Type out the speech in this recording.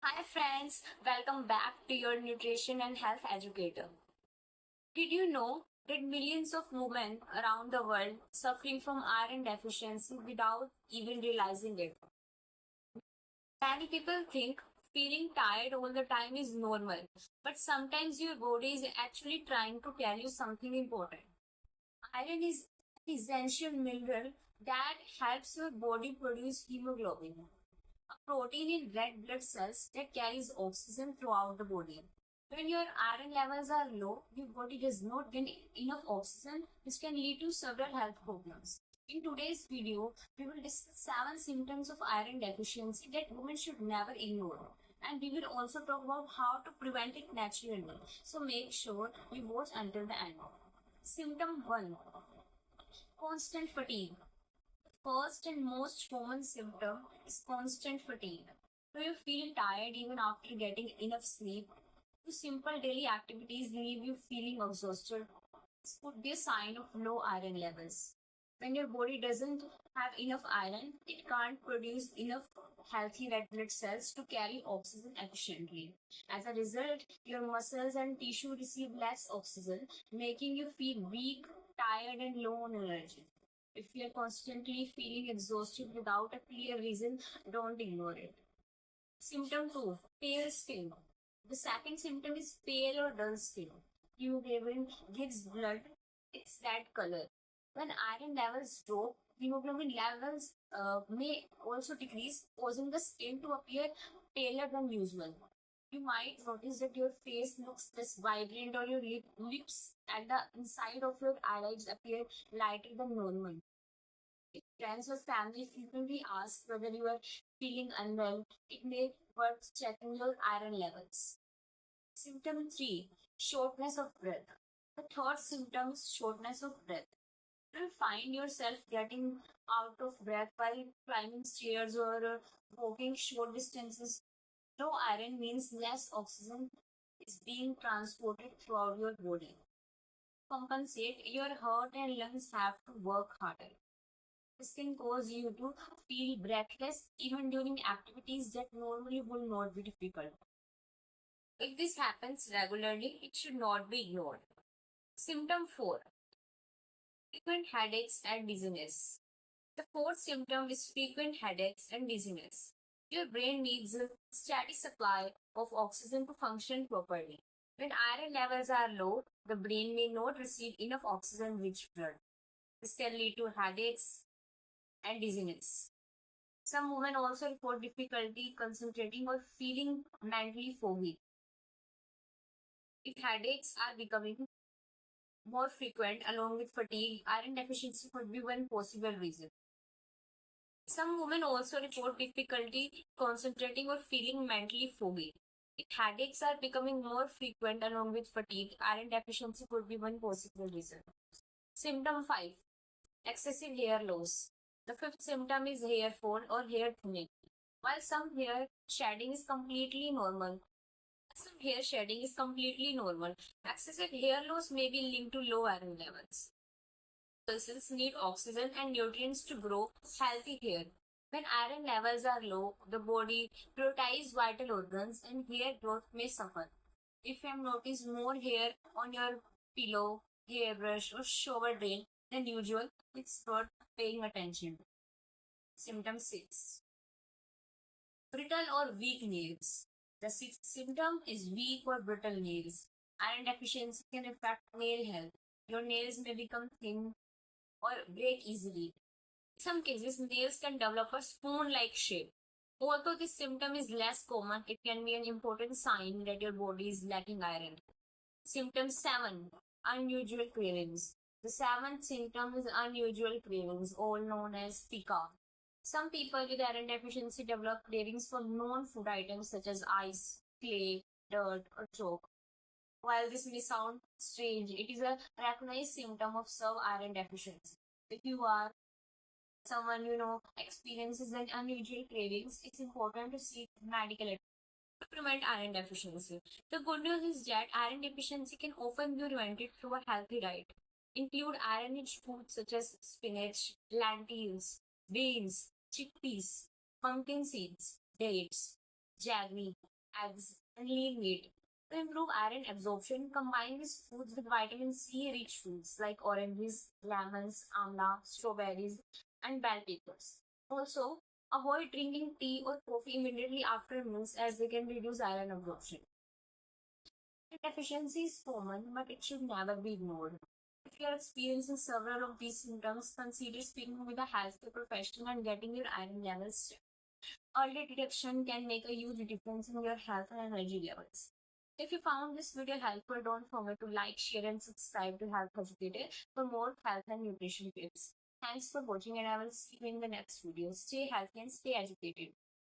Hi friends, welcome back to your nutrition and health educator. Did you know that millions of women around the world suffering from iron deficiency without even realizing it? Many people think feeling tired all the time is normal, but sometimes your body is actually trying to tell you something important. Iron is an essential mineral that helps your body produce hemoglobin, a protein in red blood cells that carries oxygen throughout the body. When your iron levels are low, your body does not get enough oxygen, which can lead to several health problems. In today's video, we will discuss 7 symptoms of iron deficiency that women should never ignore. And we will also talk about how to prevent it naturally. So make sure you watch until the end. Symptom 1. Constant fatigue. First and most common symptom is constant fatigue. Do you feel tired even after getting enough sleep? Do simple daily activities leave you feeling exhausted? This could be a sign of low iron levels. When your body doesn't have enough iron, it can't produce enough healthy red blood cells to carry oxygen efficiently. As a result, your muscles and tissue receive less oxygen, making you feel weak, tired, and low on energy. If you're constantly feeling exhausted without a clear reason, don't ignore it. Symptom 2. Pale skin. The second symptom is pale or dull skin. Hemoglobin gives blood its red color. When iron levels drop, hemoglobin levels may also decrease, causing the skin to appear paler than usual. You might notice that your face looks less vibrant or your lips at the inside of your eyelids appear lighter than normal. If friends or family frequently ask whether you are feeling unwell, it may worth checking your iron levels. Symptom 3. Shortness of breath. The third symptom is shortness of breath. Do you find yourself getting out of breath while climbing stairs or walking short distances? Low iron means less oxygen is being transported throughout your body. Compensate, your heart and lungs have to work harder. This can cause you to feel breathless even during activities that normally would not be difficult. If this happens regularly, it should not be ignored. Symptom 4. Frequent headaches and dizziness. The fourth symptom is frequent headaches and dizziness. Your brain needs a steady supply of oxygen to function properly. When iron levels are low, the brain may not receive enough oxygen rich blood. This can lead to headaches and dizziness. Some women also report difficulty concentrating or feeling mentally foggy. If headaches are becoming more frequent along with fatigue, iron deficiency could be one possible reason. Some women also report difficulty concentrating or feeling mentally foggy. If headaches are becoming more frequent along with fatigue, iron deficiency could be one possible reason. Symptom 5. Excessive hair loss. The fifth symptom is hair fall or hair thinning. While some hair shedding is completely normal, excessive hair loss may be linked to low iron levels. Persons need oxygen and nutrients to grow healthy hair. When iron levels are low, the body prioritizes vital organs and hair growth may suffer. If you have noticed more hair on your pillow, hairbrush, or shower drain than usual, it's worth paying attention. Symptom 6. Brittle or weak nails. The sixth symptom is weak or brittle nails. Iron deficiency can affect nail health. Your nails may become thin or break easily. In some cases, nails can develop a spoon-like shape. Although this symptom is less common, it can be an important sign that your body is lacking iron. Symptom 7. Unusual cravings. The seventh symptom is unusual cravings, all known as pica. Some people with iron deficiency develop cravings for known food items such as ice, clay, dirt, or chalk. While this may sound strange, it is a recognized symptom of severe iron deficiency. If you are someone experiences an unusual cravings, it's important to seek medical attention to prevent iron deficiency. The good news is that iron deficiency can often be prevented through a healthy diet. Include iron-rich foods such as spinach, lentils, beans, chickpeas, pumpkin seeds, dates, jaggery, eggs, and lean meat. To improve iron absorption, combine these foods with vitamin C rich foods like oranges, lemons, amla, strawberries, and bell peppers. Also, avoid drinking tea or coffee immediately after meals as they can reduce iron absorption. Deficiency is common, but it should never be ignored. If you are experiencing several of these symptoms, consider speaking with a healthcare professional and getting your iron levels checked. Early detection can make a huge difference in your health and energy levels. If you found this video helpful, don't forget to like, share, and subscribe to Health Educated for more health and nutrition tips. Thanks for watching, and I will see you in the next video. Stay healthy and stay educated.